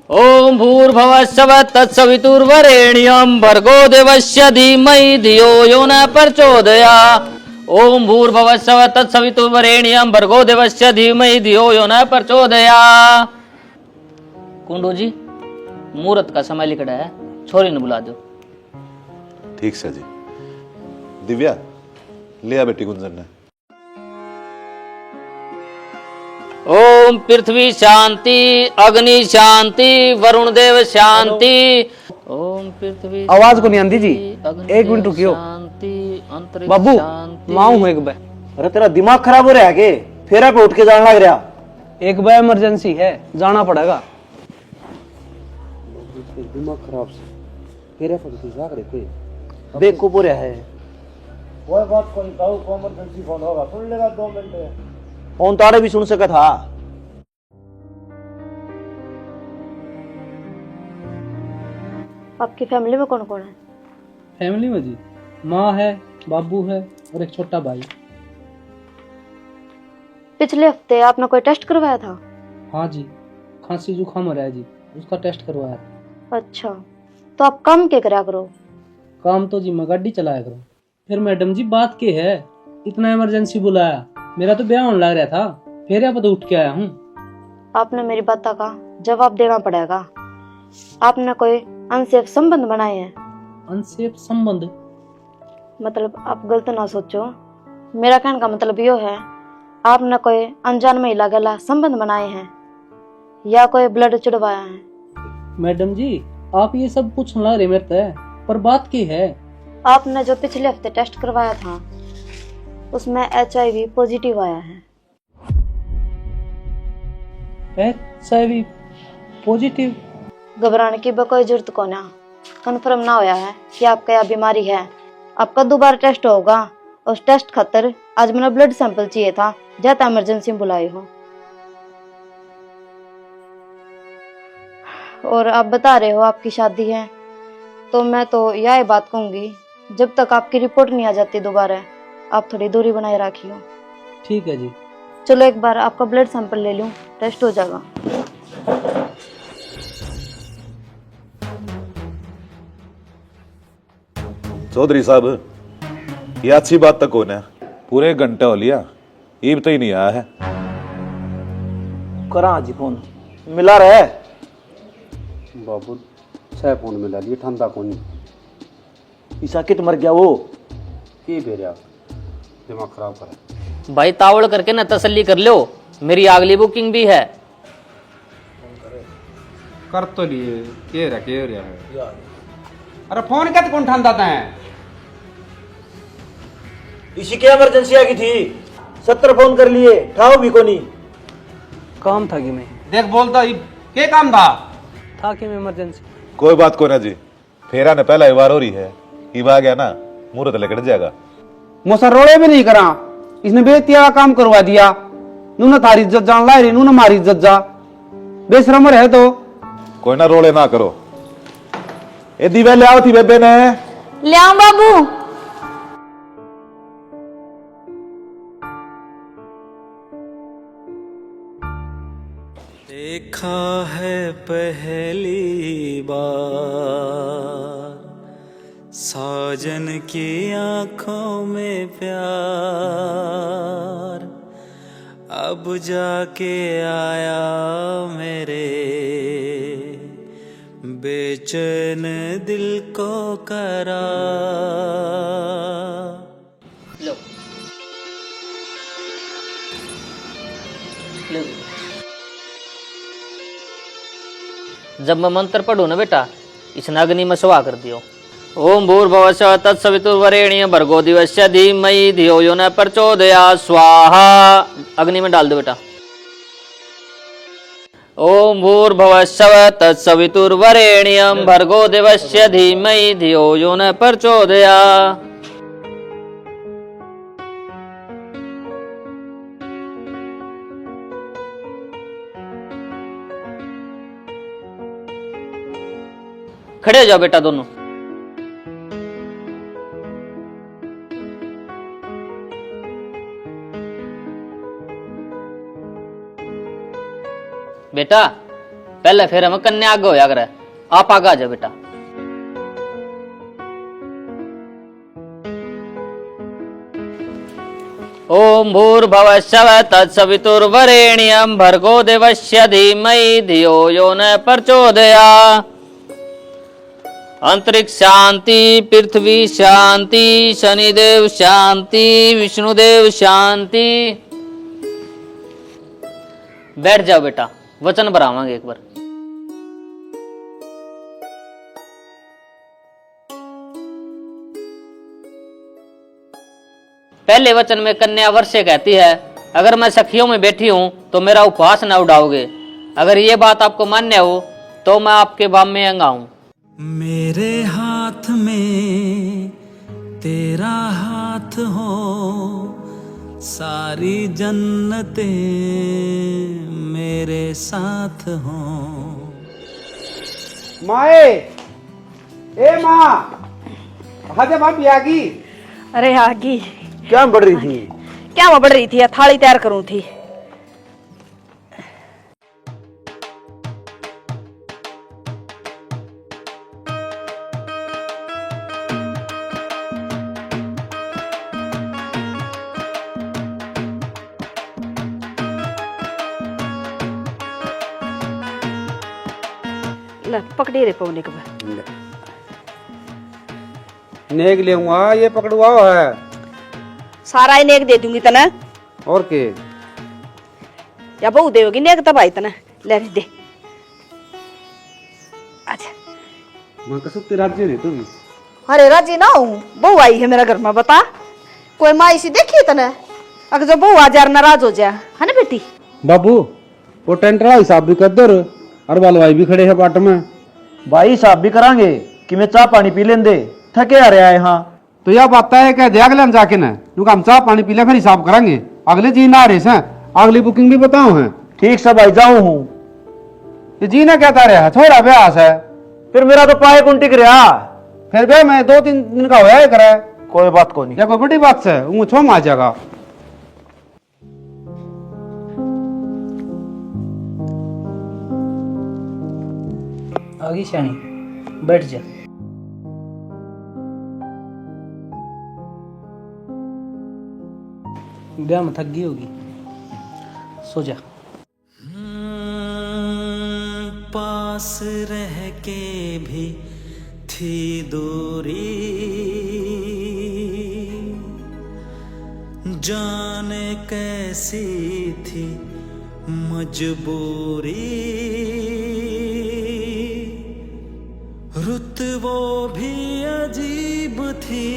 ओम भूर्भुवः स्वः तत्सवितुर्वरेण्यं भर्गो देवस्य धीमहि धियो यो न प्रचोदयात्। ओम भूर्भुवः स्वः तत्सवितुर्वरेण्यं भर्गो देवस्य धीमहि धियो यो न प्रचोदयात्। कुंडू जी, मुहूर्त का समय लिखा है, छोरी ने बुला दो। ठीक से जी। दिव्या, लिया बेटी गुंजन ने। ओम पृथ्वी शांति, अग्नि शांति, वरुण देव शांति। ओम पृथ्वी आवाज को नहीं आंदी जी, एक मिनट रुकियो। शांति, अंतरिक्ष बाबू शांति। माँ हूँ एक बार। अरे तेरा दिमाग खराब हो रहा है के? फेरा पे उठ के जाने लग रहा। एक बार इमरजेंसी है, जाना पड़ेगा। दिमाग खराब से फेरा पे उठ जा कोई बेवकूफ हो रहा है। कोई बात कोई कहूँ को इमरजेंसी फोन होगा, सुन लेगा 2 मिनट में। फोन तारे भी सुन सका था। आपकी फैमिली में कौन कौन है? फैमिली में जी माँ है, बाबू है और एक छोटा भाई। पिछले हफ्ते आपने कोई टेस्ट करवाया था? हाँ जी, खांसी जुकाम हो रहा है जी, उसका टेस्ट करवाया था। अच्छा, तो आप काम क्या करा करो? काम तो जी मैं गाड़ी चलाया करूँ। फिर मैडम जी बात की है, इतना इमरजेंसी बुलाया, मेरा तो ब्याह होने लग रहा था, फिर यहाँ पर उठ के आया हूँ। आपने मेरी बात का जवाब देना पड़ेगा। आपने कोई अनसेफ संबंध बनाए हैं? अनसेफ संबंध मतलब आप गलत ना सोचो, मेरा कहने का मतलब यो है, आपने कोई अनजान महिला गला संबंध बनाए हैं या कोई ब्लड चढ़वाया है? मैडम जी आप ये सब पूछने लग रहे मेरे से, पर बात की है। आपने जो पिछले हफ्ते टेस्ट करवाया था उसमें HIV पॉजिटिव आया है। HIV positive? घबराने की कोई जरूरत को ना, कन्फर्म ना होया है कि आपका यह बीमारी है। आपका दोबारा टेस्ट होगा। उस टेस्ट खातर आज मेरा ब्लड सैंपल चाहिए था, जाता इमरजेंसी में बुलाई हो। और आप बता रहे हो आपकी शादी है, तो मैं तो यह बात कहूंगी, जब तक आपकी रिपोर्ट नहीं आ जाती दोबारा, आप थोड़ी दूरी बनाए रखियो। ठीक है जी। चलो एक बार आपका ब्लड सैंपल ले लूं, टेस्ट हो जाएगा। चौधरी साहब, ये अच्छी बात तक कौन है? पूरे घंटे हो लिया, ईब तो ही नहीं आया है। करा जी फोन मिला रहे बाबू सह फोन मिला लिए, ठंडा कोनी ईसा कित मर गया वो। की बेरिया दिमाग खराब करे। भाई तावड़ करके ना तसल्ली कर लो, मेरी अगली बुकिंग भी है। कर तो लिए के रहा है। अरे फोन क्या कौन ठंडा है? इसी के इमरजेंसी आ गई थी, 70 फोन कर लिए, ठाओ भी कोनी। काम था कि मैं देख बोलता के काम था कि मैं इमरजेंसी। कोई बात को ना जी, फेरा ने पहला बार हो रही है, ईब आ गया ना, मुहूर्त लेकर जाएगा। मोसा रोड़े भी नहीं करा, इसने बेतिया काम करवा दिया। नूना थारी इज्जत जान ला रही, नूना मारी इज्जत जा, बेशरम है तो। कोई ना रोले ना करो। ए दिव्या ले आओ थी बेबे ने। ले आओ बाबू। देखा है पहली बार साजन की आंखों में प्यार, अब जाके आया मेरे बेचैन दिल को करार। लो लो। जब मैं मंत्र पढ़ू ना बेटा, इस अग्नि में सुहा कर दियो। ओम भूर्भुवः स्वः तत्सवितुर्वरेण्यं भर्गो देवस्य धीमहि धियो यो न प्रचोदयात् स्वाहा। अग्नि में डाल दो बेटा। ओम भूर्भुवः स्वः तत्सवितुर्वरेण्यं भर्गो देवस्य धीमहि धियो यो न प्रचोदयात्। खड़े हो जाओ बेटा दोनों। बेटा पहले फिर हम कन्या आगे होया करे। आप आगे आ जाओ बेटा। ओम भूर्भुवः स्वः तत्सवितुर्वरेण्यं भर्गो देवस्य धीमहि धियो यो न प्रचोदयात्। अंतरिक्ष शांति, पृथ्वी शांति, शनिदेव शांति, विष्णुदेव शांति। बैठ जाओ बेटा, वचन भरावांगे एक बार। पहले वचन में कन्या वर्षे कहती है, अगर मैं सखियों में बैठी हूं तो मेरा उपवास न उड़ाओगे। अगर ये बात आपको मान्य हो तो मैं आपके बाम में अंगाऊं। मेरे हाथ में तेरा हाथ हो, सारी जन्नतें मेरे साथ हो। माए, ए माँ, आजा भाभी आ गई। अरे आगी क्या बढ़ रही थी? क्या मैं बढ़ रही थी, थाली तैयार करूं थी। ले पकड़ी रे पौने के नेग लेऊंगा, ये पकड़वा है। सारा ही नेक दे दूंगी तना। और के या बहू देगी नेक तब आई तना। ले रे दे। अच्छा मैं कसुक्ति राज्य नहीं तुम। अरे राजी ना हूँ, बहू आई है मेरा घर में, बता कोई माँ इसी देखी तना। अगर जो बहू आ जा नाराज हो जाए है ना बेटी। बाबू वो टेंट वाला हिसाब भी कर दो, और बाल भाई भी खड़े हैं बाट में। भाई हिसाब भी करांगे कि मैं चाय पानी पी लेंदे, थके आ रहा है यहाँ। तो यह बात है क्या दे अगले हम जाके ना, क्योंकि हम चाय पानी पी ले फिर हिसाब करेंगे। अगले जी ना रहे हैं, अगली बुकिंग भी बताओ है। ठीक से भाई जाऊँ हूँ। ये जी ना कहता रहा थोड़ा ब्यास है, फिर मेरा तो पाए कौन टिक रहा। फिर बे मैं 2-3 दिन का होया करे। कोई बात को नहीं। या कोई बड़ी बात से वो छो आ जाएगा। आगी शानी, बैठ जा। ब्याह में थक गई होगी, सो जा। पास रह के भी थी दूरी, जाने कैसी थी मजबूरी। रुत वो भी अजीब थी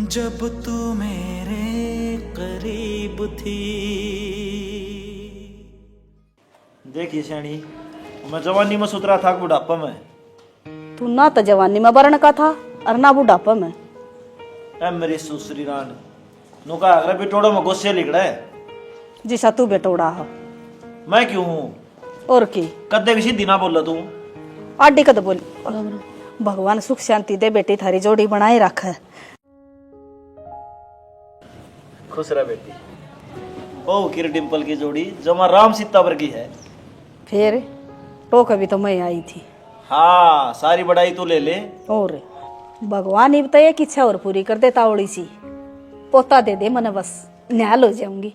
जब तू मेरे करीब थी। देखिए सैनी, मैं जवानी में सुतरा था बुढ़ापा में। तू ना तो जवानी में बरन का था और ना बुढ़ापा में। ए मेरी सुसरी रान नुका अगर बिटोड़ो में गुस्से लिख रहा है। जिसा तू बेटोड़ा हो। मैं क्यों हूँ? और की कदे भी सीधी ना बोल तू। आडी कद बोल। भगवान सुख शांति दे बेटी, थारी जोड़ी बनाए रख। खुश रह बेटी। ओ किर डिम्पल की जोड़ी जमा राम सीता वर्गी है। फिर तो कभी तो मैं आई थी। हाँ सारी बड़ाई तू ले ले। और भगवान ही बताइए कि इच्छा और पूरी कर दे तावड़ी सी। पोता दे दे मन, बस निहाल हो जाऊंगी।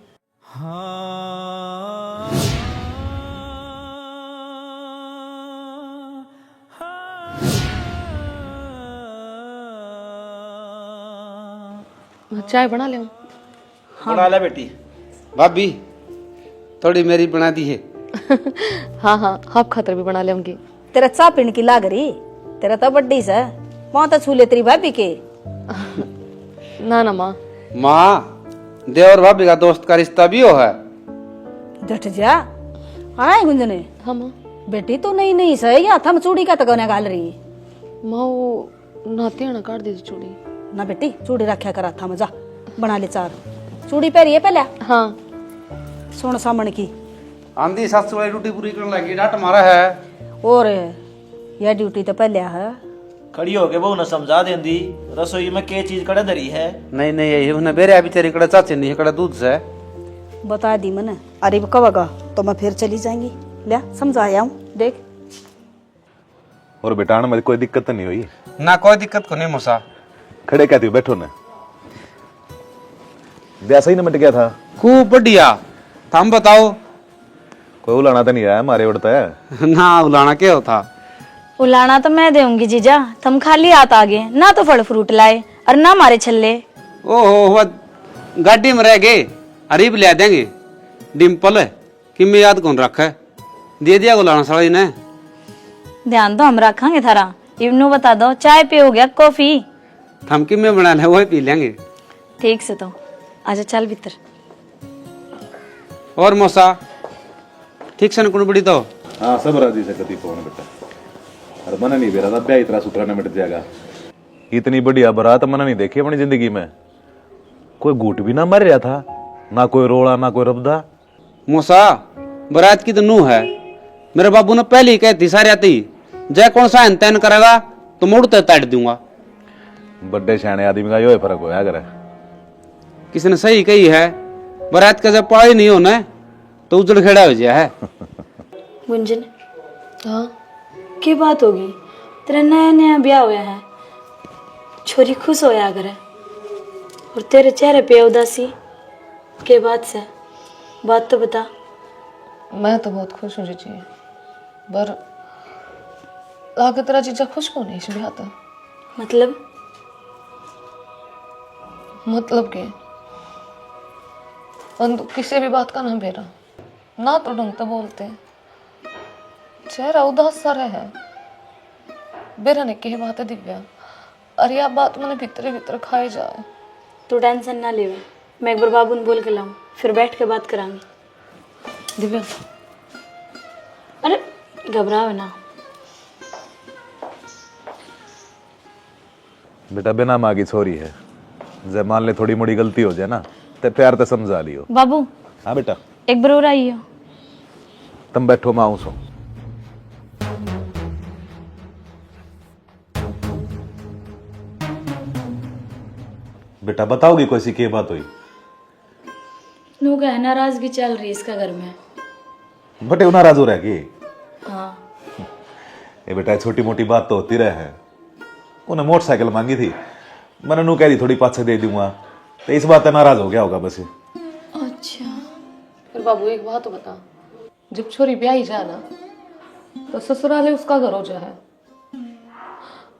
चाय बना ले। बना ले बेटी। भाभी थोड़ी मेरी बना दी है। हाँ हाँ, आप खातर भी बना लेंगे। तेरा चा पीने की लाग रही, तेरा तो बड्डी सा वहां तो छूले तेरी भाभी के। ना ना माँ। माँ देवर भाभी का दोस्त का रिश्ता भी हो है। जट जा आए गुंजने। हाँ माँ। बेटी तो नहीं नहीं सही या थम चूड़ी का तगने गाल रही। माँ वो नाते आना काट दी चूड़ी। ना बेटी चूड़ी रखा करा था मजा, बना ले चार। चूड़ी पहरी है पहले। हाँ सुन सामन की आंधी सासू वाली ड्यूटी पूरी करने लगी, डांट मारा है। और यह ड्यूटी तो पहले है। खड़ी होके बहू ने समझा देंदी रसोई में के चीज कड़े धरी है। नहीं नहीं यही उन्हें बेरे बेचारी कड़ा चाचे नहीं कड़ा दूध से बता दी मन अरे कबगा तो मैं फिर चली जाएंगी। ले समझाया हूँ, देख। और बेटा में कोई दिक्कत तो नहीं हुई? ना कोई दिक्कत को नहीं मौसा। खड़े कहती हो, बैठो ना। ब्याह सही निमट गया था? खूब बढ़िया। तुम बताओ। कोई उलाना तो नहीं आया हमारे उड़ता है? ना उलाना क्या होता? उलाना तो मैं दूंगी जीजा, तुम खाली हाथ आगे ना तो फल फ्रूट लाए और ना मारे छल्ले। ओहो गाड़ी में रह गए, अरीब ले देंगे। डिम्पल कि मैं याद कौन रखा है, दे दिया उलाना साड़ी ने। ध्यान तो हम रखेंगे थारा। इवनू बता दो, चाय पे हो गया कॉफी? हम कि मैं बना ले वही पी लेंगे। ठीक से तो आजा, चल भीतर। और मौसा ठीक से न बड़ी तो? हाँ सब राजी से कति फोन बेटा। अरे मना नहीं बेरा था ब्याह इतना सुथरा मिट जाएगा। इतनी बढ़िया बारात मना नहीं देखी अपनी जिंदगी में। कोई घूट भी ना मर रहा था, ना कोई रोड़ा ना कोई रबदा। मौसा बारात की तो नू है। मेरे बाबू ने पहले ही कहती सारी आती, जय कौन सा तैन करेगा तो मुड़ते तट दूंगा। बड़े शाने आदमी का यो फर्क होया करे। किसी ने सही कही है, बारात का जब पढ़ाई नहीं होना तो उजड़ खेड़ा हो जाए है। गुंजन, हाँ की बात होगी? तेरा नया नया ब्याह हुआ है, छोरी खुश होया अगर है, और तेरे चेहरे पे उदासी के बात से? बात तो बता। मैं तो बहुत खुश हूँ जीजी, पर आगे तेरा जीजा खुश कौन है इस ब्याह तो? मतलब के किसी भी बात का ना बेरा, ना तो ढंग तो बोलते, चेहरा उदास सा रहे। बेरा ने कही बात है दिव्या, अरे यह बात मैंने भीतर भीतर खाई जाए। तू टेंशन ना ले, मैं एक बार बाबू ने बोल के लाऊं, फिर बैठ के बात करांगे। दिव्या अरे घबराओ ना। बेटा बिना माँ की छोरी है, जब मान ले थोड़ी मोड़ी गलती हो जाए ना तो प्यार तो समझा लियो। बाबू। हाँ बेटा। एक बार और आई हो। तुम बैठो, मैं आऊं सो। बेटा बताओगी कोई सी क्या बात हुई? नू का है नाराजगी चल रही इसका घर में। बटे वो नाराज हो रहा है कि? हाँ। ये बेटा छोटी मोटी बात तो होती रहे है। उन्हें मोटरसाइकिल मांगी थी, मैंने नू कह दी थोड़ी पाछे दे दूंगा, तो इस बात पे नाराज हो गया होगा बस। अच्छा। फिर बाबू एक बात तो बता, जब छोरी ब्याही जाए ना तो ससुराले उसका घर हो जाए,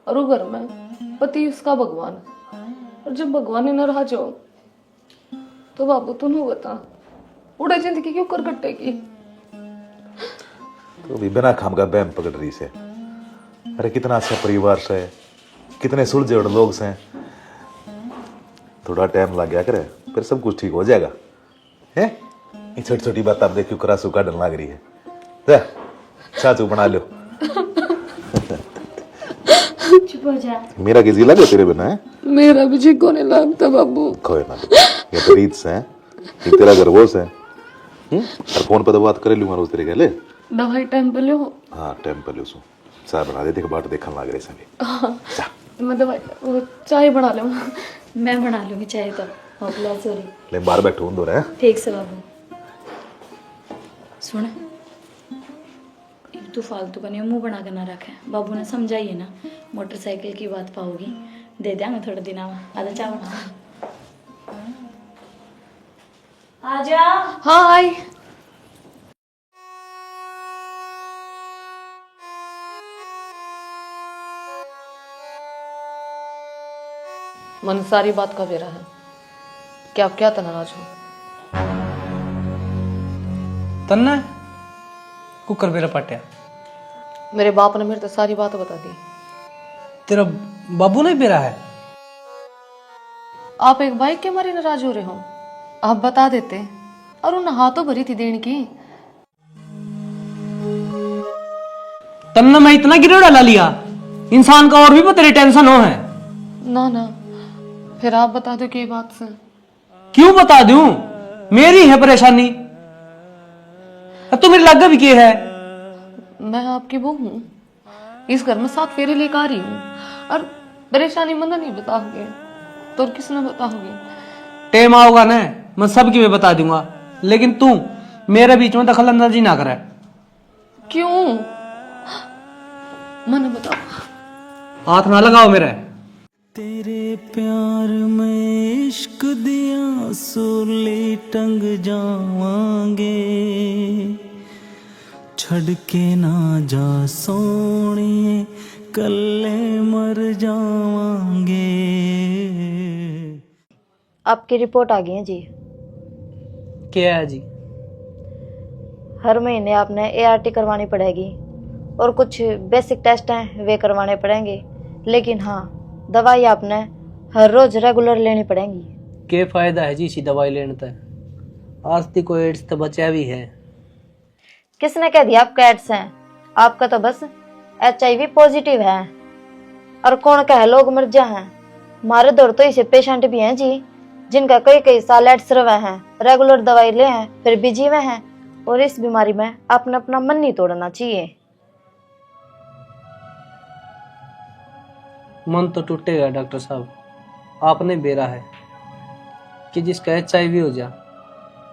और वो घर में पति उसका भगवान, और जब भगवान ने नाराज हो तो बाबू तू नहीं बता उड़े जिंदगी क्यों कर कटेगी? तो भी बिना खाम का बहम पकड़ रही से। अरे कितना अच्छा परिवार से, कितने सुलझे हुए लोग से। थोड़ा टाइम लग गया करे, फिर सब कुछ ठीक हो जाएगा। है ये छोटी छोटी बात आप देखियो करासू का डर लग रही है। जा चाचू बना लो। चुप हो जा। मेरा किसी लगे तेरे बिना है? मेरा भी जी को नहीं लगता बाबू। कोई ना, ये तो रीत से है, ये तेरा घर वो से। और फोन पर तो बात करे लूंगा रोज तेरे गले। दवाई टाइम पे लो। हाँ टाइम पर लो। चाय बना दे, देख बाट देखने लग रहे सभी। मैं दवाई वो चाय बना लूँ। मैं बना लूंगी चाय तो। सॉरी। ले बाहर बैठो उन दो रहे। ठीक से बाबू। सुन, तू फालतू का नहीं मुंह बना कर ना रखे। बाबू ने समझाइए ना, मोटरसाइकिल की बात पाओगी, दे देंगे थोड़े दिन में। आजा चाय बना। आजा। हाँ आई। मन सारी बात का बेरा है कि आप क्या नाराज हो? तन्ना कुकर बेरा पाटिया। मेरे बाप ने मेरे तो सारी बात बता दी। तेरा बाबू नहीं बेरा है? आप एक बाइक के मारे नाराज हो रहे हो? आप बता देते और उन हाथों भरी थी देने की। तन्ना मैं इतना गिरो डाला लिया, इंसान का और भी तेरी टेंशन हो है। ना ना, फिर आप बता दो कि बात से। क्यों बता दूं? मेरी है परेशानी, तो मेरे लागे भी क्या है? मैं आपकी बहू हूँ, इस घर में 7 फेरे लेकर आ रही हूँ, और परेशानी मन नहीं बताओगे तो किसने बताओगे? टेम आओगा ना, मैं सबकी मैं बता दूंगा, लेकिन तू मेरे बीच में दखल अंदाजी ना करे। क्यों? मैंने बताओ। हाथ ना लगाओ मेरे। तेरे प्यार में इश्क दिया सूली टंग जावांगे, छड़ के ना जा सोनिए कल्ले मर जावांगे। आपकी रिपोर्ट आ गई है जी। क्या है जी? हर महीने आपने ART करवानी पड़ेगी और कुछ बेसिक टेस्ट हैं वे करवाने पड़ेंगे, लेकिन हाँ दवाई आपने हर रोज रेगुलर लेनी पड़ेगी। क्या फायदा है जी इसी दवाई लेने तक? आज तक कोई एड्स तो बचा भी है। किसने कह दिया आपका एड्स है? आपका तो बस HIV पॉजिटिव है। और कौन कहे लोग मर जा हैं? हमारे दौर तो ऐसे पेशेंट भी हैं जी जिनका कई कई साल एड्स रहे हैं, रेगुलर दवाई ले हैं, फिर भी जीवे हैं। और इस बीमारी में आपने अपना मन नहीं तोड़ना चाहिए। मन तो टूटेगा डॉक्टर साहब। आपने बेरा है कि जिसका HIV हो जा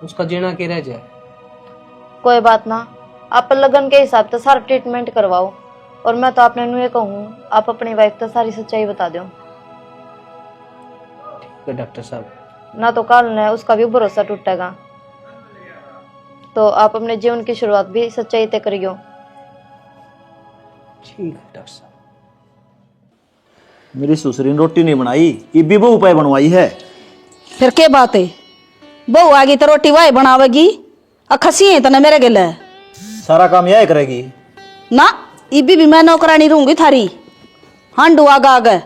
उसका जीना के रह जाए। कोई बात ना, आप लगन के हिसाब से सारा ट्रीटमेंट करवाओ। और मैं तो आपने नु ये कहूँ, आप अपनी वाइफ को सारी सच्चाई बता दो। ठीक है डॉक्टर साहब। ना तो कल ने उसका भी भरोसा टूटेगा। तो आप अपने जीवन की शुरुआत भी सच्चाई से करियो। ठीक है डॉक्टर साहब। मेरी ससुरी ने रोटी नहीं बनाई, इब्बी वो उपाय बनवाई है। फिर क्या बात है? बहू आगी तो रोटी वाई बनावेगी, खसी है तो न मेरे गिले सारा काम यह करेगी ना। इबी भी मैं नौकरानी रहूंगी थारी। हांडू आगा आगे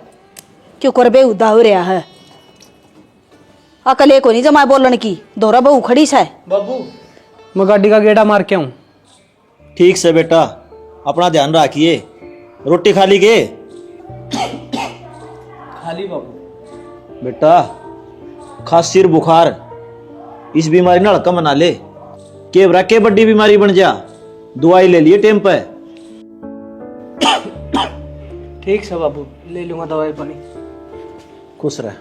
क्यों कर बे उदा हो रहा है। अकल को नहीं जमा बोलन की, दोरा बहू खड़ी से। बाबू मैं गाड़ी का गेड़ा मार के आऊं। ठीक से बेटा, अपना ध्यान रखिए। रोटी खा ली के? खाली बाबू। बेटा खास सिर बुखार इस बीमारी ना हल्का मना ले, केवरा के बड़ी बीमारी बन जा। दवाई ले लिए टाइम पे। ठीक है बाबू, ले लूंगा दवाई पानी। खुश रह।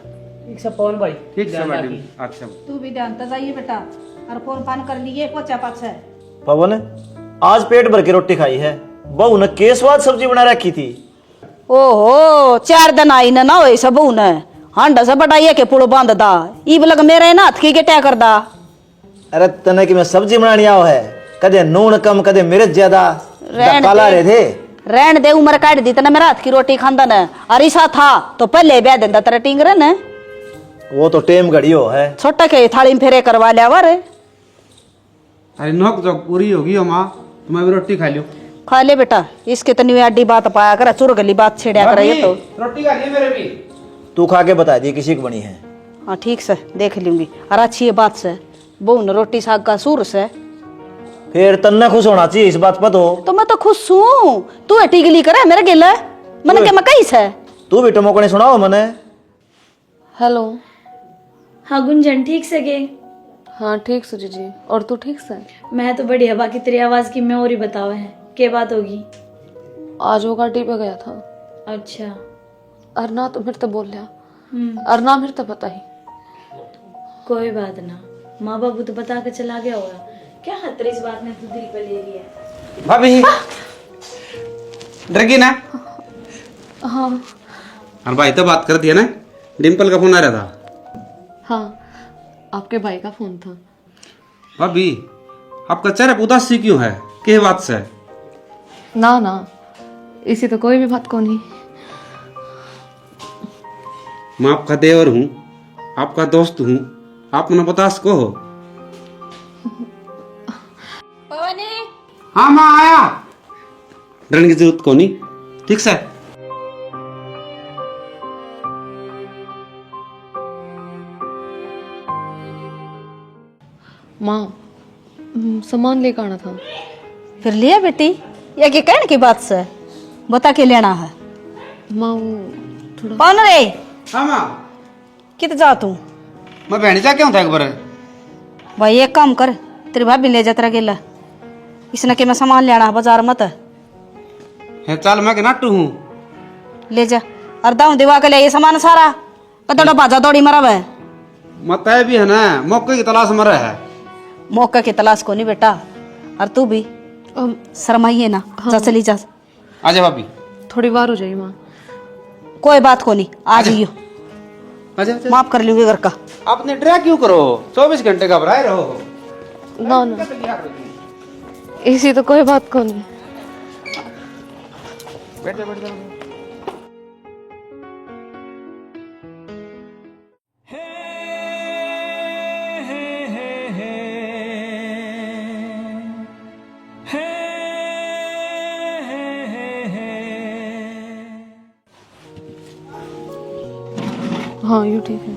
ठीक है पवन भाई। ठीक है मैडम। अच्छा तू भी ध्यान तो जाइए बेटा, और फोन फान कर लिए पोचा पाछे। पवन आज पेट भर के रोटी खाई है। बहू ने के स्वाद सब्जी बना रखी थी। ओहो 4 दिन आई ना हो सब बहू ने हांडा से बटाइए के पुल बांध दा। ईब लग मेरे ना हाथ की के टै कर दा। अरे तने कि मैं सब्जी बनानी आओ है, कदे नून कम कदे मिर्च ज्यादा काला रहे थे। रहन दे, उम्र काट दी तना मेरा हाथ की रोटी खांदा न। अरिसा था तो पहले ब्याह देंदा तेरा टिंगरे न। वो तो टेम घड़ी हो है। छोटा के थाली में फेरे करवा लिया वर। अरे नौक जो पूरी होगी हो माँ, तो मैं भी रोटी खा लियो। खा ले बेटा, इसके तनी अड्डी बात पाया कर, चुरगली बात छेड़ा कर। ये तो रोटी खा लिए मेरे भी। तू खा के बता दी किसी की बनी है। हाँ ठीक से देख लूंगी। और अच्छी है बात से बहू ने रोटी साग का सूर से। फिर तन्ने खुश होना चाहिए इस बात पर। तो मैं तो खुश हूँ। तू टिगली करे मेरे गिले मन के मकई से। तू भी टमोकने सुनाओ मने। हेलो। हाँ गुंजन ठीक से गे? हाँ ठीक से जीजी। और तू ठीक से? मैं तो बढ़िया, बाकी तेरी आवाज की मैं और ही बतावा है। क्या बात होगी? आज वो गाड़ी पे गया था। अच्छा। अरना तो मेरे तो बोल लिया। अरना मेरे तो पता ही। कोई बात ना, माँ बाबू तो बता के चला गया होगा। क्या खतर इस बात ने तू दिल पे ले लिया? भाभी डर गई ना? हाँ। और भाई तो बात कर दिया ना, डिम्पल का फोन आ रहा था। हाँ आपके भाई का फोन था। भाभी आपका चेहरा उदास सी क्यों है? किस बात से? ना ना इसी तो कोई भी बात को नहीं। मैं आपका देवर हूँ, आपका दोस्त हूँ, आप मना बतास को हो। हाँ माँ आया। डरने की जरूरत को नहीं, ठीक से। माँ सामान लेकर आना था। फिर लिया बेटी, ये क्या कहने की बात से बता के लेना है। माँ वो थोड़ा। कौन रे? हाँ माँ। कित जा तू? मैं बहनी जा क्यों था एक बार? भाई एक काम कर, तेरी भाभी ले जा तेरा गिला। इसने के मैं सामान लेना है बाजार मत है। चल मैं के नाटू हूँ, ले जा। और दाऊ दिवा के ले ये सामान सारा कतोड़ा बाजा दौड़ी मरब है। मत भी है ना, मौके की तलाश में है। मौका की तलाश को नहीं बेटा। और तू भी शर्माइए ना। जा चली जा। आजा भाभी। थोड़ी बार हो जाइए माँ। कोई बात को नहीं, आ जाइयो। आजा आजा। माफ कर लूंगी घर का। आपने डरा क्यों करो? 24 घंटे घबराए रहो। ना ना, इसी तो कोई बात को नहीं। बैठ जा बैठ जा। हाँ यूँ ठीक है।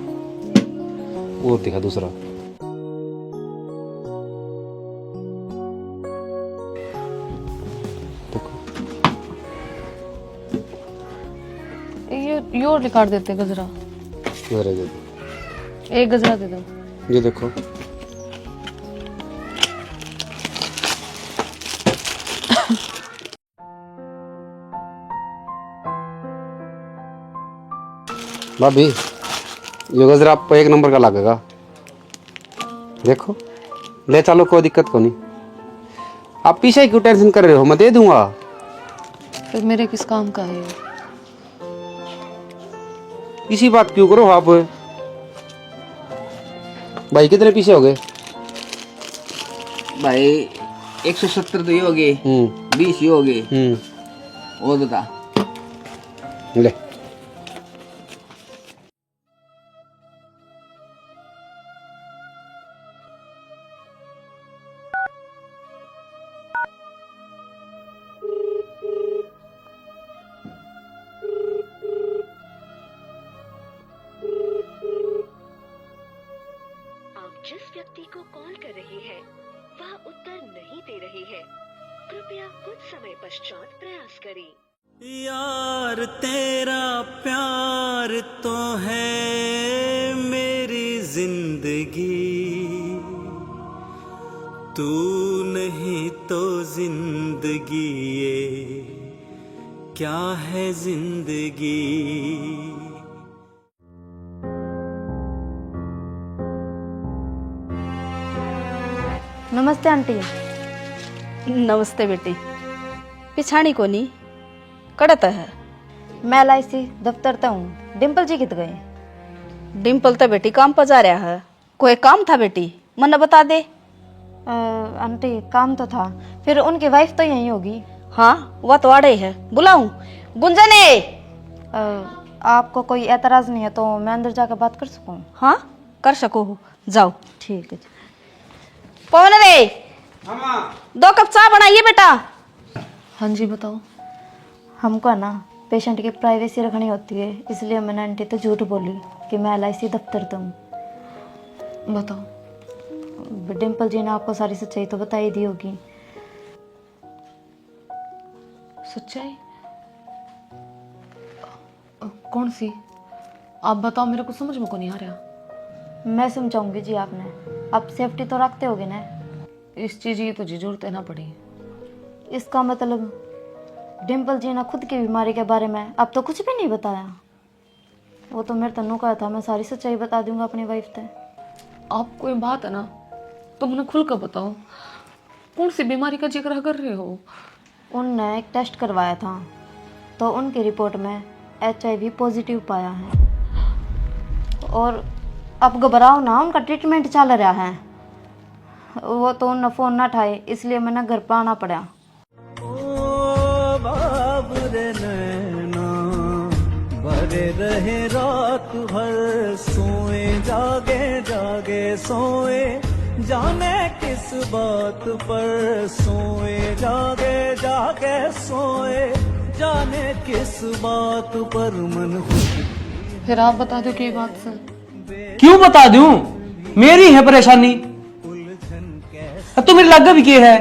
वो दिखा दूसरा। ये और निकाल देते गजरा। गजरा दे दो। एक गजरा दे दो। ये देखो। भाभी ये गजरा आपको 1 नंबर का लगेगा। देखो ले चलो, कोई दिक्कत को नहीं। आप पीछे क्यों टेंशन कर रहे हो? मैं दे दूंगा। फिर मेरे किस काम का है ये? इसी बात क्यों करो आप? भाई कितने पीछे हो गए? भाई 170 तो ये हो गए, 20 ये हो गए। और बता। ले जिस व्यक्ति को कॉल कर रही है वह उत्तर नहीं दे रही है, कृपया कुछ समय पश्चात प्रयास करें। यार तेरा प्यार तो है मेरी जिंदगी, तू नहीं तो जिंदगी ये क्या है जिंदगी। नमस्ते आंटी। नमस्ते बेटी। पिछाड़ी को नहीं कड़त है। मैं LIC दफ्तर तक हूँ। डिम्पल जी कित गए? डिम्पल तो बेटी काम पर जा रहा है। कोई काम था बेटी? मन बता दे। आंटी काम तो था, फिर उनकी वाइफ तो यहीं होगी। हाँ वह तो आड़े है। बुलाऊं? गुंजने। आपको कोई एतराज नहीं है तो मैं अंदर जाकर बात कर सकूँ? हाँ कर सको हो, जाओ। ठीक है। कौन रे? 2 कप चाय बनाइए बेटा। हाँ जी बताओ। हमको है ना पेशेंट की प्राइवेसी रखनी होती है, इसलिए मैंने आंटी तो झूठ बोली कि मैं LIC दफ्तर तो हूँ। बताओ। डिम्पल जी ने आपको सारी सच्चाई तो बता ही दी होगी। सच्चाई? कौन सी? आप बताओ, मेरे को समझ में को नहीं आ रहा। मैं समझाऊंगी जी। आपने आप सेफ्टी तो रखते होगे ना? इस चीज की तो जी जरूरत है ना पड़ी। इसका मतलब डिम्पल जी ने खुद की बीमारी के बारे में अब तो कुछ भी नहीं बताया। वो तो मेरे तन्नू कहा था मैं सारी सच्चाई बता दूंगा अपनी वाइफ से। आप कोई बात है ना तो मुझे खुल कर बताओ, कौन सी बीमारी का जिक्र कर रहे हो? उनने एक टेस्ट करवाया था तो उनकी रिपोर्ट में HIV पॉजिटिव पाया है। और अब घबराओ ना, उनका ट्रीटमेंट चल रहा है। वो तो उन्हें फ़ोन ना उठाए, इसलिए मैंने घर पर आना पड़ा। भरे रहे रात भर सोए जागे जागे सोए, जाने किस बात पर सोए जागे जागे सोए, जाने किस बात पर मन। फिर आप बता दो कि बात से। क्यों बता दूं? मेरी है परेशानी। अब तो मेरी लग भी के है।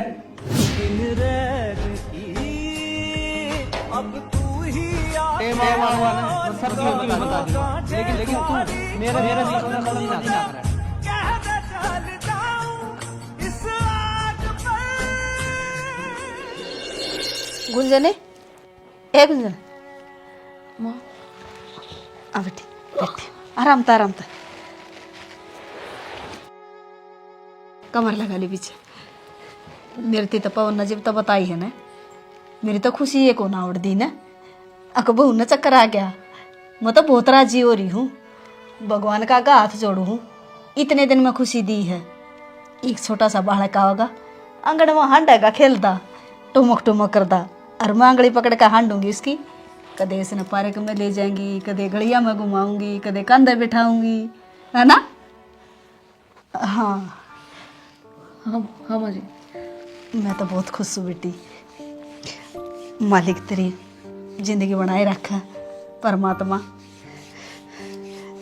लेकिन तू मेरा गुंजने। ए गुंजन माँ आ बेटी, आराम था आराम था। कमर लगा ली पीछे मेरे तो पवन नजीब तो बताई है ना मेरी तो खुशी ये को ना उड़ दी ना अक बहू न चक्कर आ गया मैं तो बहुत राजी हो रही हूँ भगवान का हाथ जोड़ू हूँ इतने दिन में खुशी दी है। एक छोटा सा बालक होगा आंगन में हांडेगा खेलता टुमक टुमक करता और मैं आंगली पकड़ कर हांडूंगी उसकी कदे इसने पार्क में ले जाएंगी कदे गलिया में घुमाऊंगी कदे कंधे बिठाऊंगी है ना। हाँ हाँ हाँ माँ जी। मैं तो बहुत खुश हूँ बेटी मालिक तेरी जिंदगी बनाए रखा परमात्मा।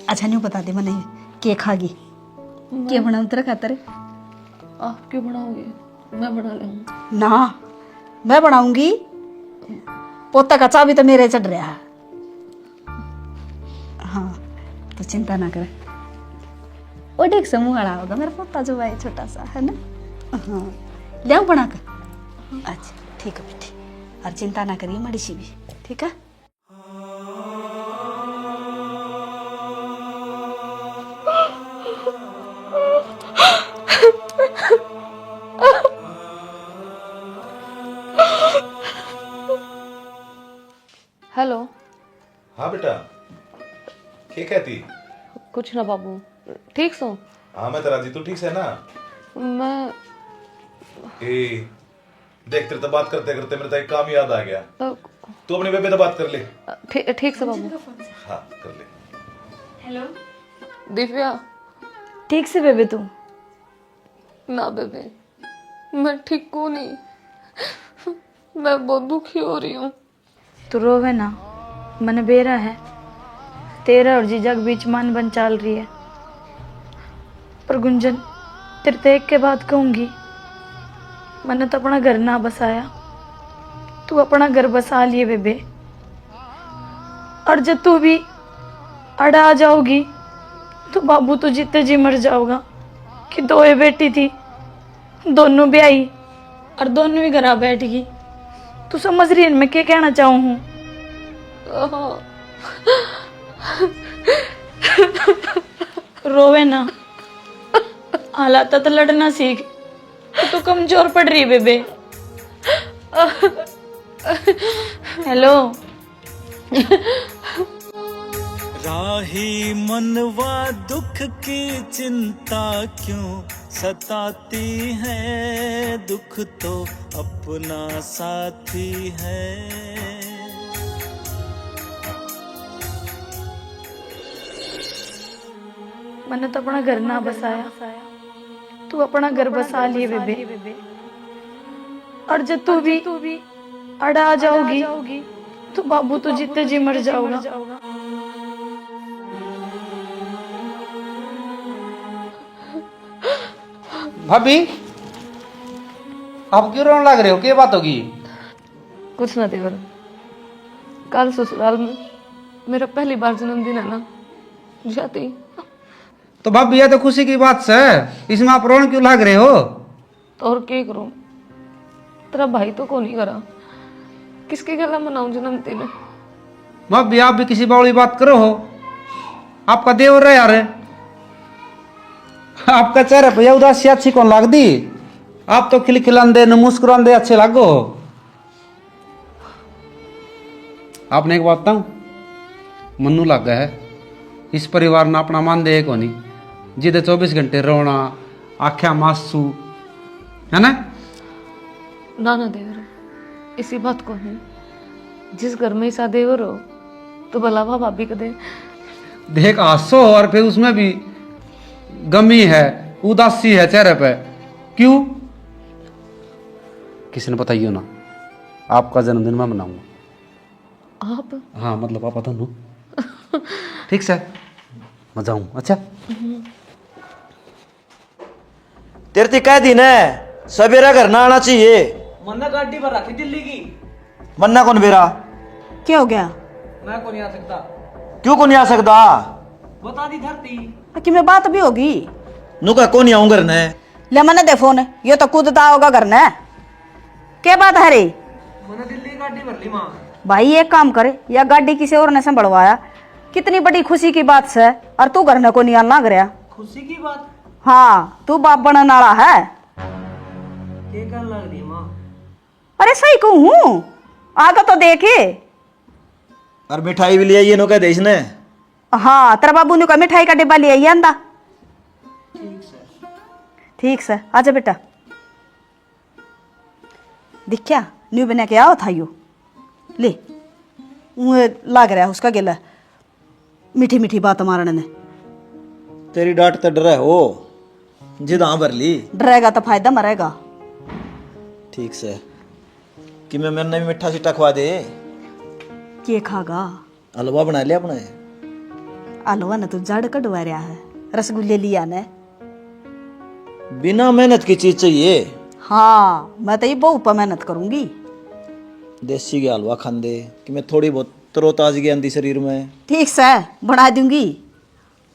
अच्छा नहीं बता दे मैंने के खागी के बनाऊँ तेरा खातर आप क्यों बनाओगे मैं बना लूँगी ना मैं बनाऊंगी पोता का चाबी तो मेरे चढ़ रहा है। हाँ तो चिंता ना करे वो देख समूह हड़ा होगा मेरा पोता जो है छोटा सा है ना। हाँ ले बना कर अच्छा ठीक है बेटी और चिंता ना करिए मड़ी सी भी ठीक है। हेलो। हाँ बेटा क्या कहती? कुछ ना बाबू ठीक सो। हाँ मैं तो राजी तू ठीक से ना? मैं देख तेरे तो बात करते करते मेरे तो एक काम याद आ गया। तू अपने बेबे से बात कर ले। ठीक से बाबू। हाँ कर ले। हेलो दिव्या। ठीक से बेबे तू? ना बेबे मैं ठीक को नहीं मैं बहुत दुखी हो रही हूँ। तू रोवे ना मन बेरा है तेरा और जीजा के बीच मान बन चाल रही है पर गुंजन तेरे तो एक के बाद कहूंगी मैंने तो अपना घर ना बसाया तू अपना घर बसा लिए बेबे और जब तू भी अड़ा आ जाओगी तो बाबू तो जीते जी मर जाओगा कि दो ये बेटी थी दोनों भी आई और दोनों ही घर बैठगी। तू समझ रही है मैं क्या कहना चाहूँ हूँ? रोवे ना हालात तो लड़ना सीख तो कमजोर पड़ रही है बेबे। हेलो राही मनवा दुख की चिंता क्यों सताती है दुख तो अपना साथी है। मैंने तो अपना घर ना बसाया तू अपना घर बसा लिए बेबे और जब तू भी अड़ा आ जाओगी तो बाबू तो जीते जी मर जाओगा। भाभी आप क्यों रोने लग रहे हो क्या बात होगी? कुछ ना देवर कल ससुराल में मेरा पहली बार जन्मदिन है ना जाती। तो भाभी ये तो खुशी की बात है इसमें आप रोने क्यों लग रहे हो? तो और क्या करूं तेरा भाई तो को नहीं करा किसके गला मनाऊं जन्मदिन। भाभी आप भी किसी बावली बात करो हो आपका देवर है यार आपका चेहरे पे उदासी अच्छी कौन लग दी? आप तो खिलखिलांदे न मुस्कुरांदे अच्छे लगो। आपने एक बात बताऊं मन्नू लग गया है इस परिवार ने अपना मान दे को नहीं जिदे 24 घंटे रोना आख्या मासू है ना। ना ना देवर इसी बात को है जिस घर में ऐसा देवर हो तो भलावा भाभी का दे देख आंसू और फिर उसमें भी गमी है उदासी है चेहरे पे क्यों? किसी ने बताइए ना आपका जन्मदिन मैं मनाऊंगा। आप? हाँ मतलब पापा दोनों ठीक से मैं जाऊं। अच्छा तेरे कह दिन है सवेरा घर ना आना चाहिए। मन्ना गाड़ी पर रखी दिल्ली की। मन्ना कौन बेरा? क्या हो गया? मैं को नहीं आ सकता। क्यों को नहीं आ सकता? बता दी धरती कि मैं बात भी होगी नुका को नहीं आऊं घर ने। ले मैंने दे फोन ये तो कूदता होगा घर ने क्या बात है रे? मैंने दिल्ली गाड़ी भर ली माँ। भाई एक काम करे या गाड़ी किसी और ने संभलवाया कितनी बड़ी खुशी की बात है और तू घर ने को नहीं आना लग रहा। खुशी की बात? हाँ तू बाप बनने वाला है। लग रही माँ। अरे सही कहूँ आगे तो देखे। और मिठाई भी ले आइए नो कह दे इसने। हाँ तेरा बाबू ने कहा मिठाई का डिब्बा ले आइए आंदा। ठीक से आजा बेटा। दिखा न्यू बना के आओ था यो ले लाग रहा है उसका गिला मीठी मीठी बात मारने ने। तेरी डांट तो डर है हो जिद हाँ भर ली। डरेगा तो फायदा मरेगा। ठीक से कि मैं मैंने भी मिठा सीटा खवा दे। के खागा? हलवा बना लिया अपने। हलवा ने तो जड़ कटवा रहा है। रसगुल्ले लिया ने। बिना मेहनत की चीज चाहिए। हाँ मैं तो ये बहुत पर मेहनत करूंगी। देसी के हलवा खांदे कि मैं थोड़ी बहुत तरोताजगी आंदी शरीर में। ठीक से बना दूंगी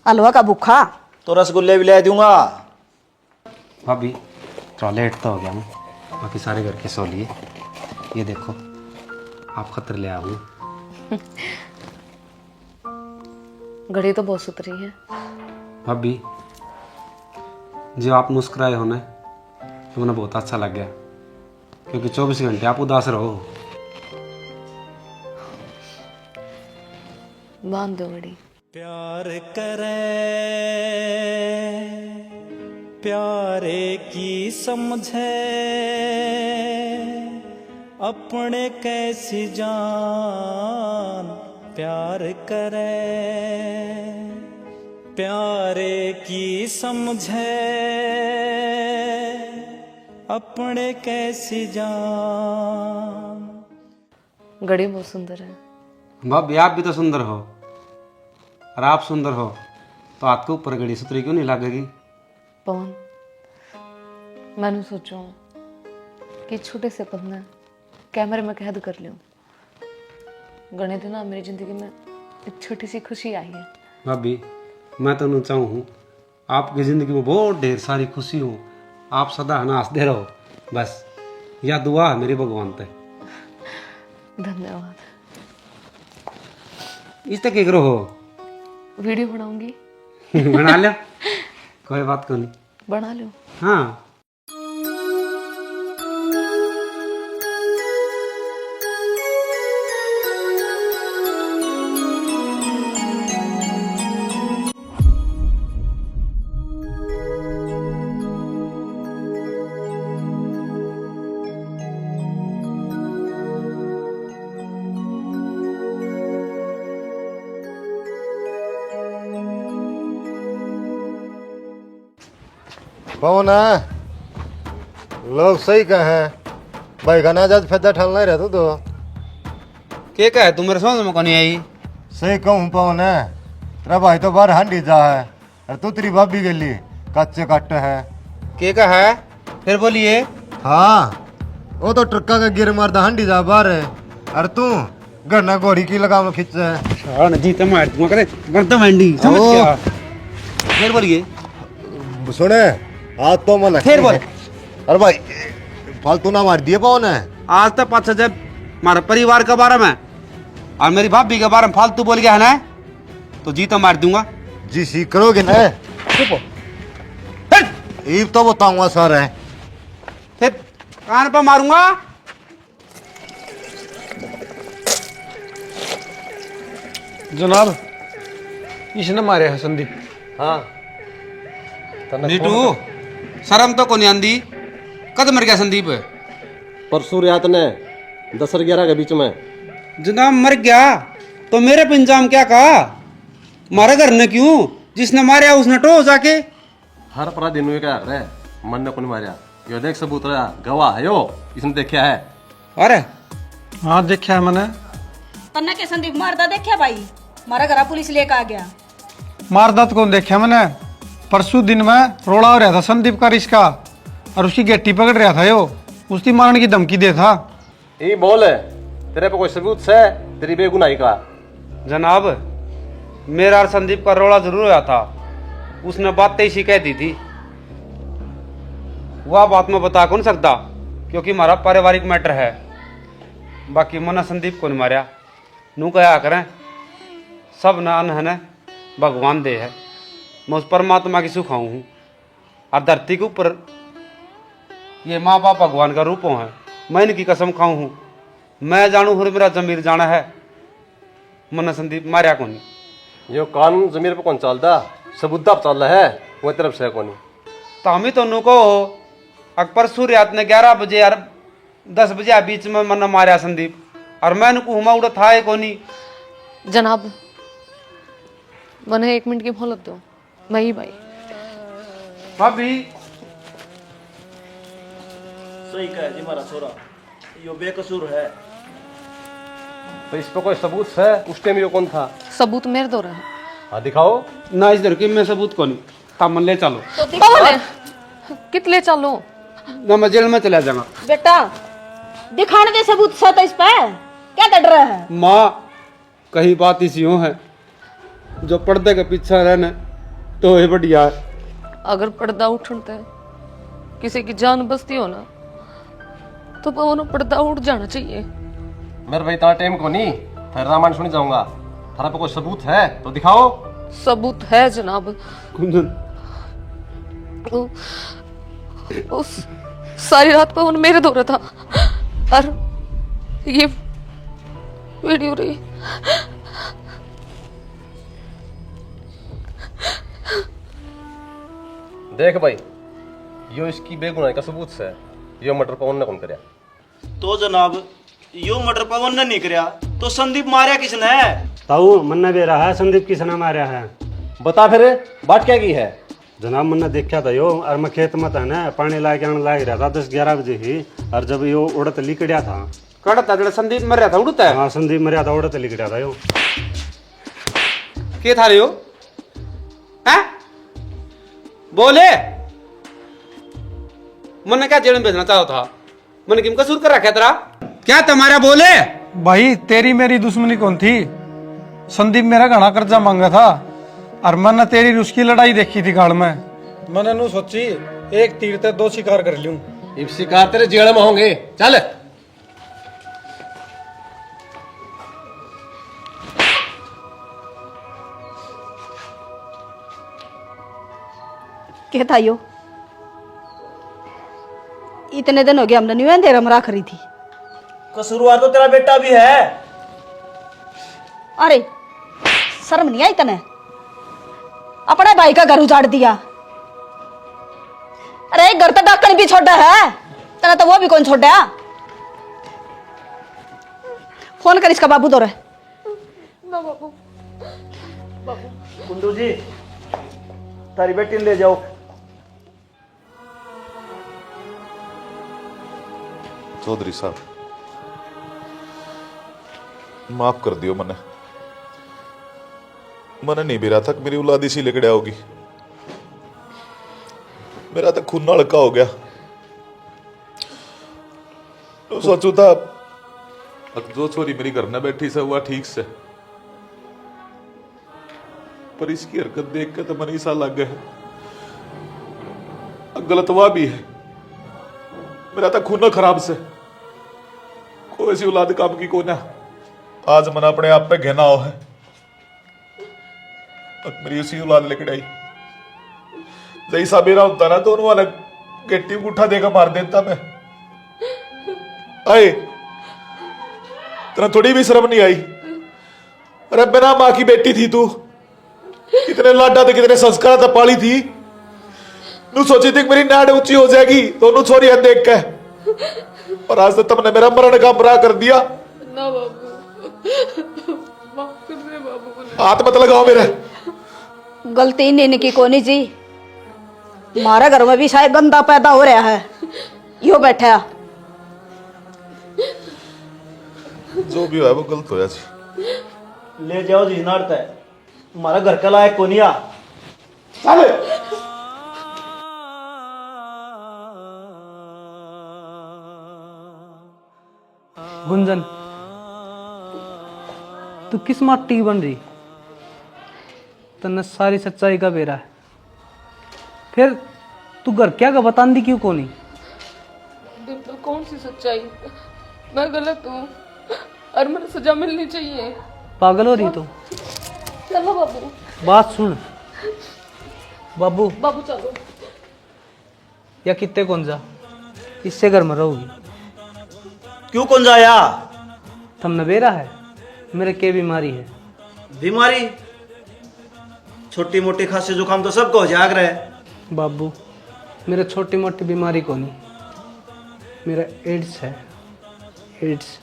हलवा का भूखा। तो रसगुल्ले भी ले दूंगा। भाभी थोड़ा लेट तो हो गया मैं, बाकी सारे घर के सो लिए। ये देखो आप खतर ले आऊँ। घड़ी तो बहुत सुतरी है। भाभी जो आप मुस्कुराए हो ना तो मुझे बहुत अच्छा लग गया, क्योंकि 24 घंटे आप उदास रहो। बांध दो घड़ी। प्यार करे प्यारे की समझे अपने कैसी जान प्यार करे प्यारे की समझे अपने कैसी जान। घड़ी बहुत सुंदर है। भाभी आप भी तो सुंदर हो, और आप सुंदर हो तो आपके ऊपर घड़ी सुतरी क्यों नहीं लगेगी? पवन मैंने सोचा कि छोटे से पल में कैमरे में कैद कर लूं। गणे दिन मेरी जिंदगी में एक छोटी सी खुशी आई है। भाभी मैं तो चाहूँ हूँ आपकी ज़िंदगी में बहुत ढेर सारी खुशी हो, आप सदा हंसते रहो, बस यह दुआ है मेरी भगवान पे। धन्यवाद। इस तक करो हो वीडियो बनाऊंगी। बना लो कोई बात को नहीं, बना लो। हाँ पवन है लोग सही कहे भाई गाना जज फेदा ठल नहीं रहता तो के कहे तू मेरे समझ में नहीं आई। सही कहूँ पवन है तेरा भाई तो बाहर हांडी जा है और तू तेरी भाभी के लिए कच्चे कट है। के कहा है फिर बोलिए। हाँ वो तो ट्रक्का का गिर मारता हांडी जा बाहर है और तू गन्ना गोरी की लगाम खींच है। जी तो मार दूंगा करे गर्दन मंडी समझ गया। फिर बोलिए। सुने आज तो मन फिर बोल। अरे भाई फालतू ना मार दिए पवन है। आज तक पाँच जब हमारे परिवार के बारे में और मेरी भाभी के बारे में फालतू बोल गया है ना तो जी तो मार दूंगा। जी सी करोगे ना ईब तो बताऊंगा सर है फिर कान पर मारूंगा। जनाब इसने मारे है संदीप। हाँ नीटू शर्म तो को नहीं आंदी कद मर गया संदीप। परसों रात ने 10 और 11 के बीच में। जनाब मर गया तो मेरे पे इंजाम क्या कहा? मारा घर ने क्यों? जिसने मारा उसने टो जाके। हर अपराधी नु क्या रे मन ने कौन मारा यो देख सबूत रहा गवाह है यो इसने देखा है। अरे हाँ देखा है मैंने। तन्ना के संदीप मारदा देखा भाई मारा घर पुलिस लेकर आ गया। मारदात कौन देखा मैंने? परसों दिन में रोड़ा हो रहा था संदीप का रिश्का और उसकी गेटी पकड़ रहा था यो उसकी मारने की धमकी दे था। ये बोल है तेरे पे कोई सबूत है तेरी बेगुनाही का? जनाब मेरा और संदीप का रोड़ा जरूर हुआ था, उसने बातें इसी कह दी थी। वह बात मैं बता कौन सकता क्योंकि हमारा पारिवारिक मैटर है। बाकी मना संदीप को नहीं मारा नू कहा करें सब न अन है न भगवान दे है। मैं उस परमात्मा की सुखाऊँ हूँ और धरती के ऊपर ये माँ बाप भगवान का रूप है। मैं इनकी कसम खाऊं हूँ, मैं जानू हूँ मेरा जमीर जाना है, मन संदीप मारिया को नहीं। यो कानून जमीर पे कौन चलता, सबूता चल रहा है वो तरफ से कौन। तो हम ही तो नुको अकबर सूर्यात ने 11 बजे यार 10 बजे बीच में मन मारिया संदीप, और मैं उनको हुमा उड़ा था कोनी। जनाब मैंने 1 मिनट की मोहलत दो, मैं ही भाई। भाभी सही कहा जी मारा छोरा, यो बेकसूर है। तो इस पर कोई सबूत है? उस टाइम यो कौन था? सबूत मेरे दो रहे। हाँ दिखाओ ना, इस दर की मैं सबूत को नहीं तामन ले चलो। कितने चलो ना, मैं जेल में चला जाऊंगा। बेटा दिखाने दे सबूत सत इस पे, क्या डर रहा है? माँ कहीं बात इसी यूं है, जो पर्दे के पीछे रहने तो ये बढ़िया है। अगर पर्दा उठते किसी की जान बसती हो ना, तो वो पर्दा उठ जाना चाहिए। मेरे भाई तार टाइम को नहीं, फिर रामायण सुनी जाऊंगा। थारा पे कोई सबूत है तो दिखाओ। सबूत है जनाब। कुंदन उस सारी रात पर उन मेरे दौरे था, और ये वीडियो रही। देख भाई, यो इसकी बेगुनाही का सबूत है। यो मर्डर पवन ने कौन करया? तो जनाब यो मर्डर पवन ने नहीं करया तो संदीप मारिया किसने है? ताऊ मन्ना भी रहा है संदीप किसने मारा है। बता फिर बात क्या की है? जनाब मन्ना देखा था यो, और मैं खेत में था ना, पानी लाके आने लाग रहा था 10-11 बजे ही, और जब यो उड़त लिकड़िया था। कड़ता जड़ा संदीप मर रहा था उड़ता है। हाँ संदीप मरिया था, उड़त लिकड़िया था यो। के था रे यो? हैं? बोले मैंने क्या जेल में भेजना चाहता था? मैंने किम कसूर कर रखा तेरा? क्या तुम्हारा बोले? भाई तेरी मेरी दुश्मनी कौन थी? संदीप मेरा घना कर्जा मांगा था, और मैंने तेरी उसकी लड़ाई देखी थी गाड़ में। मैंने नू सोची एक तीर ते 2 शिकार कर लूं। इब शिकार तेरे जेल में होंगे। चल क्या था यो? इतने दिन हो गए हमने न्यू अंधेरा में रख रही थी। कसूरवार तो तेरा बेटा भी है। अरे शर्म नहीं आई तने? अपने भाई का घर उजाड़ दिया। अरे घर तो डाकन भी छोड़ा है, तने तो वो भी कौन छोड़ा? फोन कर इसका बाबू दो रहे। ना बाबू, बाबू कुंडू जी तारी बेटी ले जाओ। चौधरी साहब माफ कर दियो मने नहीं बेरा था कि मेरी औलाद इसी लिकड़िया होगी। मेरा तो खून हल्का हो गया। तो सोचू था जो छोरी मेरी घर में बैठी से हुआ ठीक से, पर इसकी हरकत देख के तो मन सा लग गया गलत हुआ भी है। मेरा तो खून खराब से कोई ऐसी औलाद काम की को ना। आज मन अपने आप पे घिना हो है, मेरी उसी औलाद लेकर आई। जैसा मेरा होता ना तो उन्होंने गेटी उठा देकर मार देता मैं। आए तेरा थोड़ी भी शर्म नहीं आई? अरे बिना माँ की बेटी थी तू, कितने लाडा थे कितने संस्कार था पाली थी। नू सोची थी मेरी नाड़ ऊंची हो जाएगी तो नू छोरी है देख के, और आज तो तुमने मेरा मरण का बुरा कर दिया। ना बाबू, माफ कर दे बाबू। हाथ मत लगाओ मेरे। गलती नहीं की कोनी जी, हमारे घर में भी शायद गंदा पैदा हो रहा है। यो बैठा जो भी है वो गलत होया जी। ले जाओ जी नाड़ता है, हमारा घर का लायक कोनिया। गुंजन तू किस माटी की बन रही? तन्ने सारी सच्चाई का बेरा है, फिर तू घर क्या का बतान दी क्यों कोनी? बिल्कुल कौन सी सच्चाई? मैं गलत हूँ और मुझे सजा मिलनी चाहिए। पागल हो रही तो? चलो बाबू, बात सुन। बाबू बाबू चलो। या कितने कौन जा इससे घर में रहोगी। क्यों कौन जाया? तुम नबेरा है, मेरे के बीमारी है। बीमारी? छोटी मोटी खांसी जुकाम तो सबको हो जाग रहा है। बाबू मेरे छोटी मोटी बीमारी को नहीं, मेरा एड्स है, एड्स।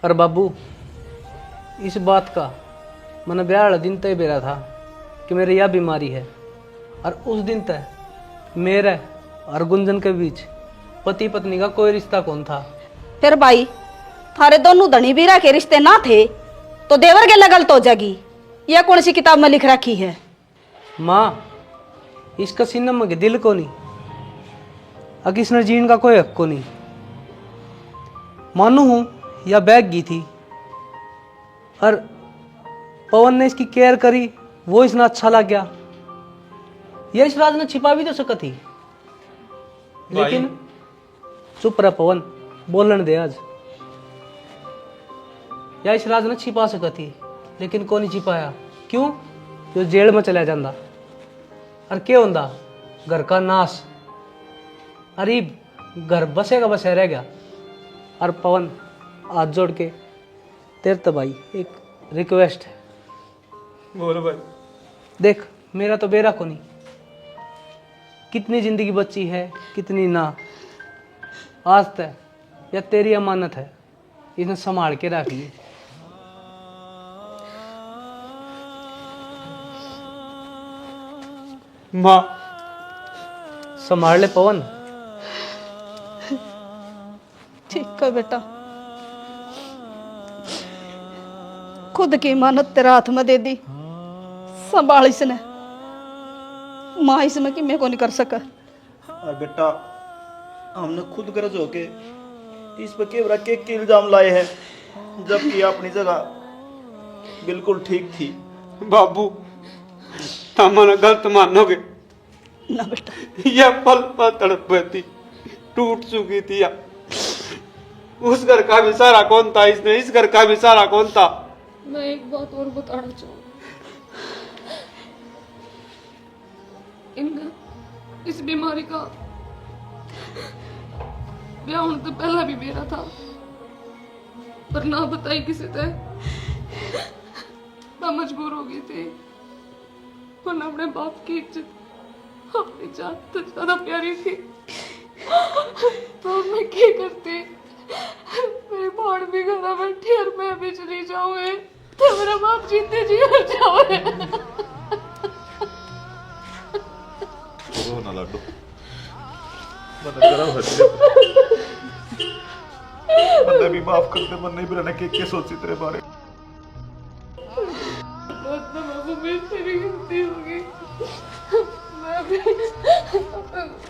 और बाबू इस बात का मैंने ब्याह वाला दिन तय बेरा था कि मेरे यह बीमारी है, और उस दिन तय मेरे और गुंजन के बीच पति पत्नी का कोई रिश्ता कौन था। फिर भाई थारे दोनों धनी बीरा के रिश्ते ना थे तो देवर के लगल तो जगी, यह कौन सी किताब में लिख रखी है? माँ इसका सिन्नम के दिल को नहीं, और किसने जीन का कोई हक को नहीं। मानू हूं या बैग गई थी, और पवन ने इसकी केयर करी, वो इतना अच्छा लग गया। यश राज ने छिपा भी तो सका थी, लेकिन चुप रहा पवन, बोलन दे आज। यश राज ने छिपा सका थी, लेकिन कौन नहीं छिपाया। क्यों? जो जेल में चला जाता, और क्या होता? घर का नाश। अरे घर बसेगा बसे रह गया। और पवन हाथ जोड़ के तेरे तो भाई एक रिक्वेस्ट है। बोलो भाई। देख मेरा तो बेरा को नहीं, कितनी जिंदगी बची है कितनी ना, आज तक या तेरी अमानत है, इन्हें संभाल के रखिए। माँ संभाल ले पवन। ठीक है बेटा, खुद की इमानत तेरे हाथ में दे दी, संभाल इसने। माँ इसमें कि मैं को नहीं कर सका। और बेटा हमने खुद गर्ज होके इस पर केवरा केक के इल्जाम लाए हैं, जबकि अपनी जगह बिल्कुल ठीक थी। बाबू तमने गलत मानोगे ना बेटा, यह पल पर तड़प थी, टूट चुकी थी। या उस घर का भी सारा कौन था, इसने इस घर का भी सारा कौन था। मैं एक बात और बताना चाहूँ, इस बीमारी का ब्याह होने तो पहला भी मेरा था, पर ना बताई किसी से, मैं मजबूर हो गई थी। वरना अपने बाप की इज्जत अपनी जान तो ज्यादा प्यारी थी। तो मैं क्या करती, मेरी भाड़ भी घर बैठी और मैं भी चली जाऊँ, तो मेरा बाप जीते जी मर जाओगे। ना लाडो मैंने भी माफ कर दे, मैंने भी रहने के सोची तेरे बारे। बाबू मेरी गलती होगी, मैं भी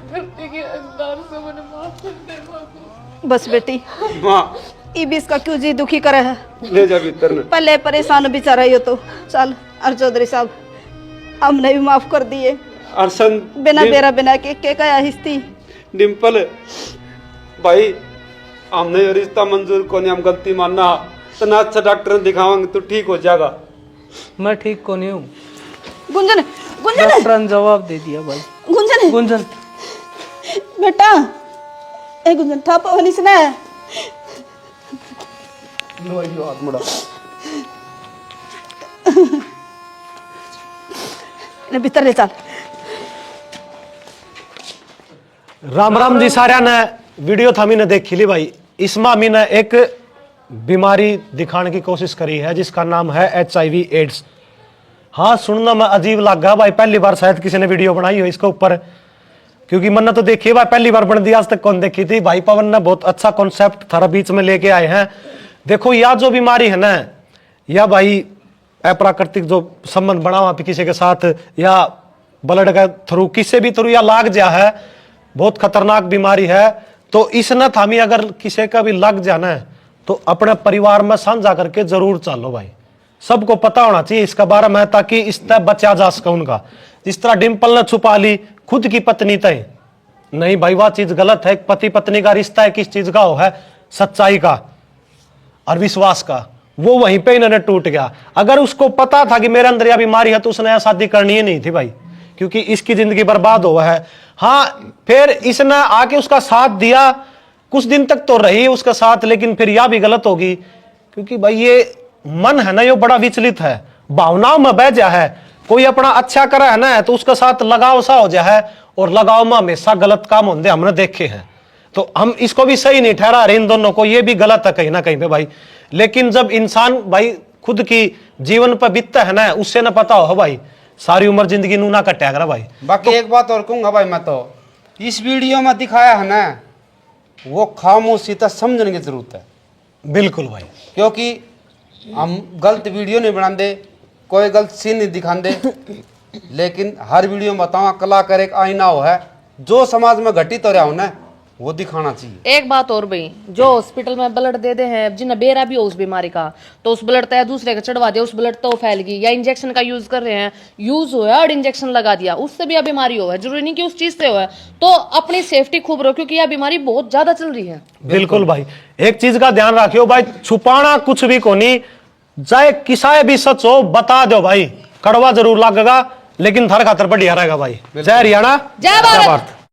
गलती के अंदर से मैंने माफ कर दे बाबू। बस बेटी माँ ई बीस का क्यों जी दुखी करे है, ले जा भीतर में। पहले परेशान बेचारा यो तो चल। और चौधरी साहब हमने भी माफ कर दिए, अरसन बिना बेरा बिना के कया हिस्ती। डिम्पल भाई हमने ये रिश्ता मंजूर को नहीं, हम गलती मानना तो ना अच्छा डॉक्टर दिखावांगे तो ठीक हो जाएगा। मैं ठीक को नहीं हूँ। गुंजन गुंजन डॉक्टर ने जवाब दे दिया भाई। गुंजन गुंजन बेटा, ए गुंजन था पवन इसने लो यो हाथ मुड़ा। ने भीतर ले चल। राम राम जी सारा ने वीडियो था मैंने देखी ली भाई। इसमें मैंने एक बीमारी दिखाने की कोशिश करी है जिसका नाम है HIV एड्स। हाँ सुनना में अजीब लगा भाई, पहली बार शायद किसी ने वीडियो बनाई हो इसके ऊपर, क्योंकि मैंने तो देखी भाई पहली बार बन दी, आज तक कौन देखी थी भाई। पवन ने बहुत अच्छा कॉन्सेप्ट थारा बीच में लेके आए हैं। देखो यह जो बीमारी है ना, यह भाई अप्राकृतिक जो संबंध बना हुआ किसी के साथ या ब्लड का थ्रू किसी भी थ्रू या लाग जा है, बहुत खतरनाक बीमारी है। तो इसने थामी अगर किसी का भी लग जाना है तो अपने परिवार में साझा करके जरूर चलो भाई, सबको पता होना चाहिए इसका बारे में, ताकि इससे बचा जा सके उनका। जिस तरह डिम्पल ने छुपा ली खुद की पत्नी तय, नहीं भाई वह चीज गलत है। पति पत्नी का रिश्ता है किस चीज का हो है, सच्चाई का और विश्वास का, वो वहीं पे इन्होंने टूट गया। अगर उसको पता था कि मेरे अंदर यह बीमारी है तो उसने शादी करनी ही नहीं थी भाई, क्योंकि इसकी जिंदगी बर्बाद हुआ है। हाँ, फिर इसने आके उसका साथ दिया, कुछ दिन तक तो रही उसका साथ, लेकिन फिर यह भी गलत होगी, क्योंकि भाई ये मन है ना, ये बड़ा विचलित है, भावनाओं में बह जा है। कोई अपना अच्छा करा है ना तो उसका साथ लगाव सा हो जा है, और लगाव में हमेशा गलत काम होते हमने देखे हैं। तो हम इसको भी सही नहीं ठहरा रहे इन दोनों को, ये भी गलत है कहीं ना कहीं पे भाई। लेकिन जब इंसान भाई खुद की जीवन पर बीतता है ना, उससे ना पता हो भाई सारी उम्र जिंदगी नू ना कट्या करा भाई। बाकी एक बात और कहूंगा भाई, मैं तो इस वीडियो में दिखाया है ना, वो खामोशी तक समझने की जरूरत है। बिल्कुल भाई, क्योंकि हम गलत वीडियो नहीं बनाते, कोई गलत सीन नहीं दिखाते, लेकिन हर वीडियो में बताऊंगा कलाकार एक आईना हो है, जो समाज में घटित हो रहा हो ना वो दिखाना चाहिए। एक बात और भाई, जो हॉस्पिटल में ब्लड दे दे हैं, जिन्हें बेरा भी हो उस बीमारी का, तो उस ब्लड तय दूसरे का चढ़वा दिया, उस ब्लड तो फैल गई। या इंजेक्शन का यूज कर रहे हैं, यूज हुआ और इंजेक्शन लगा दिया, उससे भी यह बीमारी हो है, जरूरी नहीं कि उस चीज से हो है। तो अपनी सेफ्टी खूब रखो, क्योंकि यह बीमारी बहुत ज्यादा चल रही है। बिल्कुल भाई, एक चीज का ध्यान रखियो भाई, छुपाना कुछ भी को नहीं, चाहे किसाए भी सच हो बता दो भाई, कड़वा जरूर लगेगा लेकिन थर खातर बढ़िया रहेगा भाई। जय हरियाणा, जय भारत।